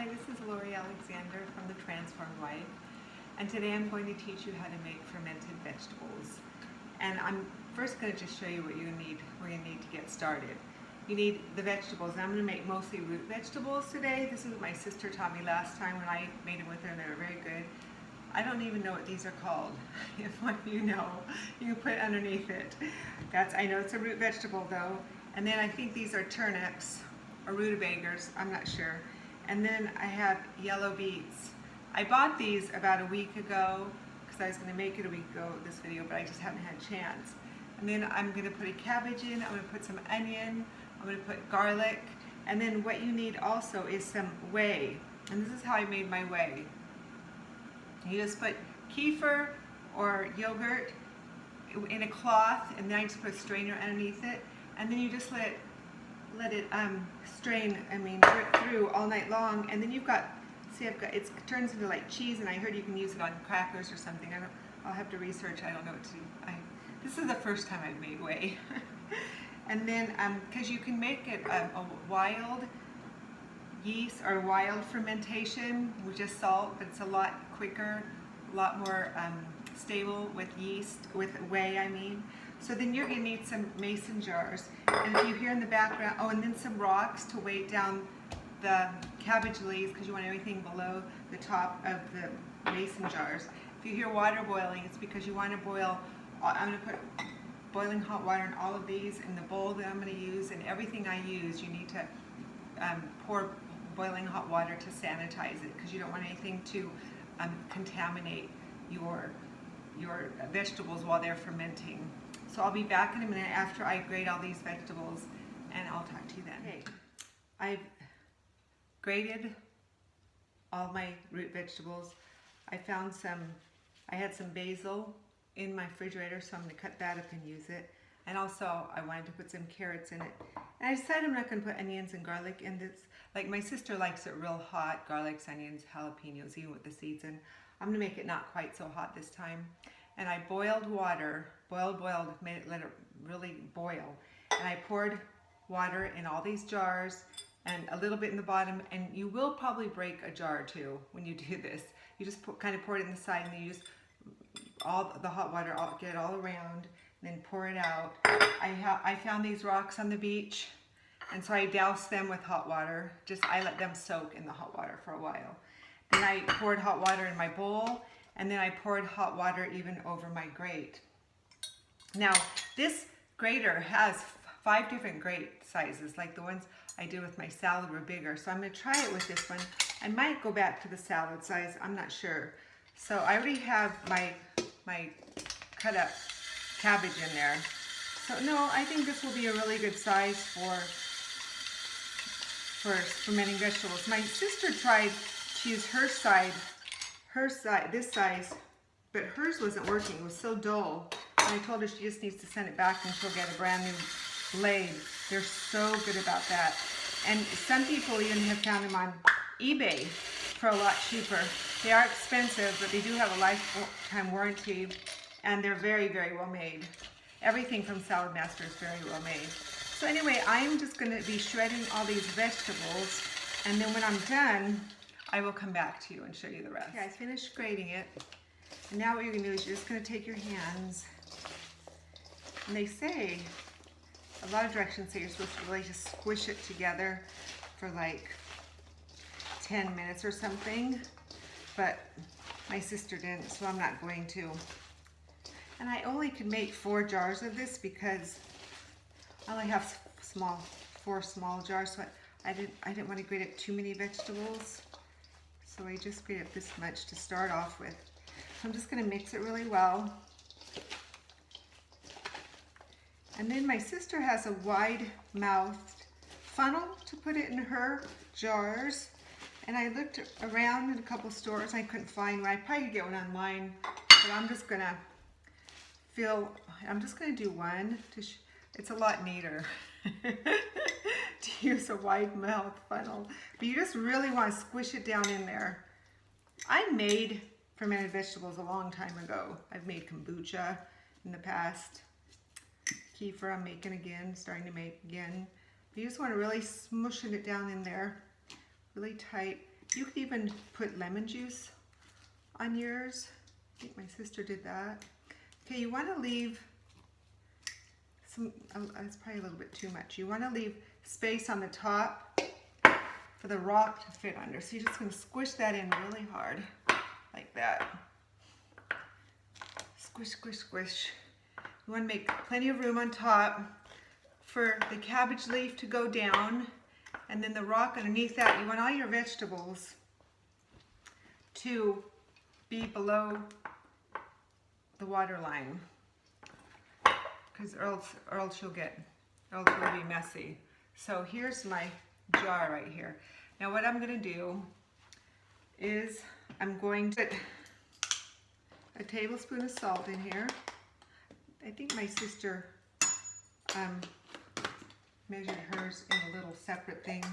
this is Lori Alexander from The Transformed Wife, and today I'm going to teach you how to make fermented vegetables. And I'm first going to just show you what you need, to get started. You need the vegetables, and I'm going to make mostly root vegetables today. This is what my sister taught me last time when I made them with her, and they were very good. I don't even know what these are called. If one of you know, you can put it underneath it. I know it's a root vegetable though. And then I think these are turnips or rutabagas, I'm not sure. And then I have yellow beets. I bought these about a week ago because I was going to make it a week ago, this video, but I just haven't had a chance. And then I'm going to put a cabbage in, I'm going to put some onion, I'm going to put garlic, and then what you need also is some whey. And this is how I made my whey. You just put kefir or yogurt in a cloth, and then I just put a strainer underneath it, and then you just let it strain, drip through all night long, and then you've got, see, it turns into like cheese, and I heard you can use it on crackers or something. I'll have to research, I don't know what to do. This is the first time I've made whey. And then, because you can make it a wild yeast or wild fermentation with just salt, but it's a lot quicker, a lot more stable with yeast, with whey I mean. So then you're going to need some mason jars, and if you hear in the background, oh, and then some rocks to weight down the cabbage leaves, because you want everything below the top of the mason jars. If you hear water boiling, it's because you want to boil. I'm going to put boiling hot water in all of these in the bowl that I'm going to use, and everything I use you need to pour boiling hot water to sanitize it, because you don't want anything to contaminate your vegetables while they're fermenting. So I'll be back in a minute after I grate all these vegetables, and I'll talk to you then. Okay, I've grated all my root vegetables. I had some basil in my refrigerator, so I'm going to cut that up and use it. And also, I wanted to put some carrots in it. And I decided I'm not going to put onions and garlic in this. Like, my sister likes it real hot, garlics, onions, jalapenos, even with the seeds in. I'm going to make it not quite so hot this time. And I boiled water, let it really boil. And I poured water in all these jars and a little bit in the bottom. And you will probably break a jar too when you do this. You just kind of pour it in the side, and then you use all the hot water, get it all around, and then pour it out. I found these rocks on the beach, and so I doused them with hot water. I let them soak in the hot water for a while. Then I poured hot water in my bowl, and then I poured hot water even over my grate. Now, this grater has 5 different grate sizes, like the ones I did with my salad were bigger. So I'm going to try it with this one. I might go back to the salad size, I'm not sure. So I already have my cut up cabbage in there. So no, I think this will be a really good size for fermenting vegetables. My sister tried to use this size, but hers wasn't working. It was so dull. And I told her she just needs to send it back and she'll get a brand new blade. They're so good about that. And some people even have found them on eBay for a lot cheaper. They are expensive, but they do have a lifetime warranty, and they're very, very well made. Everything from Salad Master is very well made. So anyway, I'm just going to be shredding all these vegetables, and then when I'm done, I will come back to you and show you the rest. Okay, I finished grating it, and now what you're going to do is you're just going to take your hands, and they say, a lot of directions say you're supposed to really just squish it together for like 10 minutes or something, but my sister didn't, so I'm not going to. And I only could make 4 jars of this because I only have 4 small jars, so I didn't want to grate up too many vegetables, so I just grated up this much to start off with. So I'm just going to mix it really well. And then my sister has a wide-mouthed funnel to put it in her jars. And I looked around in a couple stores. I couldn't find one. I probably could get one online, but I'm just gonna do one. It's a lot neater to use a wide mouth funnel. But you just really want to squish it down in there. I made fermented vegetables a long time ago. I've made kombucha in the past. Kefir I'm making again, starting to make again. But you just want to really smush it down in there, really tight. You could even put lemon juice on yours. I think my sister did that. Okay, you want to leave some, it's probably a little bit too much. You want to leave space on the top for the rock to fit under. So you're just going to squish that in really hard, like that. Squish, squish, squish. You want to make plenty of room on top for the cabbage leaf to go down, and then the rock underneath that. You want all your vegetables to be below the water line, because or else you'll be messy. So here's my jar right here. Now what I'm going to do is I'm going to put a tablespoon of salt in here. I think my sister measured hers in a little separate thing.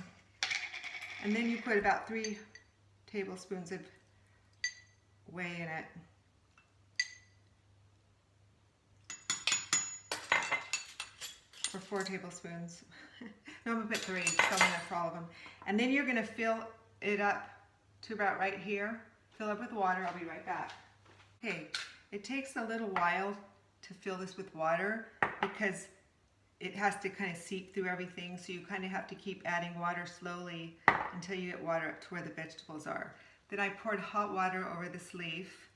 And then you put about 3 tablespoons of whey in it. Or 4 tablespoons. No, I'm gonna put 3, so enough for all of them. And then you're gonna fill it up to about right here. Fill up with water, I'll be right back. Okay, it takes a little while to fill this with water because it has to kind of seep through everything, so you kind of have to keep adding water slowly until you get water up to where the vegetables are. Then I poured hot water over this leaf,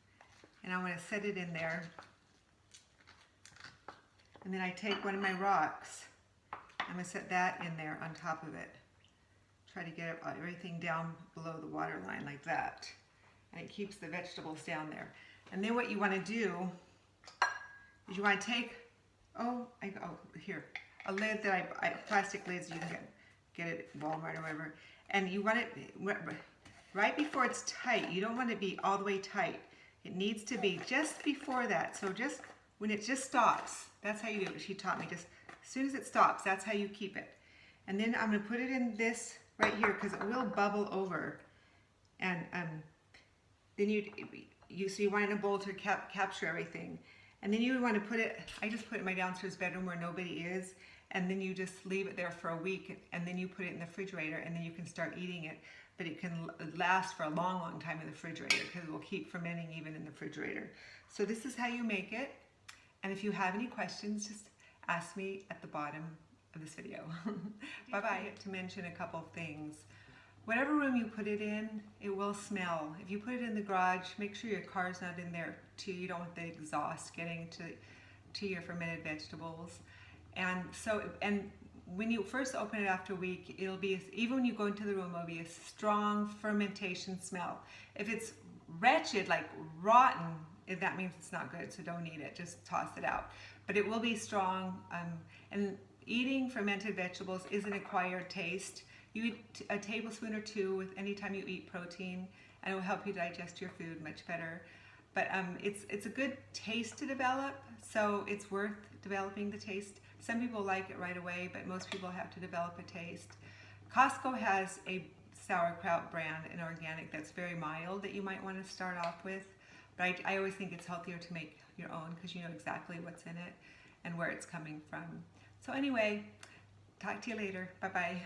and I'm going to set it in there. And then I take one of my rocks, I'm going to set that in there on top of it. Try to get everything down below the water line like that. And it keeps the vegetables down there. And then what you want to do is you want to take, here, a lid that plastic lids you can get it at Walmart or whatever. And you want it right before it's tight. You don't want it to be all the way tight. It needs to be just before that. So just when it just stops, that's how you do it. She taught me, just as soon as it stops, that's how you keep it. And then I'm going to put it in this right here because it will bubble over. And then so you want it in a bowl to capture everything. And then you want to put it, I just put it in my downstairs bedroom where nobody is, and then you just leave it there for a week, and then you put it in the refrigerator, and then you can start eating it. But it can last for a long, long time in the refrigerator because it will keep fermenting even in the refrigerator. So this is how you make it. And if you have any questions, just ask me at the bottom of this video. Bye-bye. To mention a couple things. Whatever room you put it in, it will smell. If you put it in the garage, make sure your car's not in there too. You don't want the exhaust getting to your fermented vegetables. And when you first open it after a week, it'll be, even when you go into the room, it'll be a strong fermentation smell. If it's wretched, like rotten, that means it's not good, so don't eat it, just toss it out. But it will be strong, and eating fermented vegetables is an acquired taste. You eat a tablespoon or 2 with any time you eat protein, and it will help you digest your food much better. But it's a good taste to develop, so it's worth developing the taste. Some people like it right away, but most people have to develop a taste. Costco has a sauerkraut brand, an organic, that's very mild that you might want to start off with. But I always think it's healthier to make your own because you know exactly what's in it and where it's coming from. So anyway, talk to you later. Bye-bye.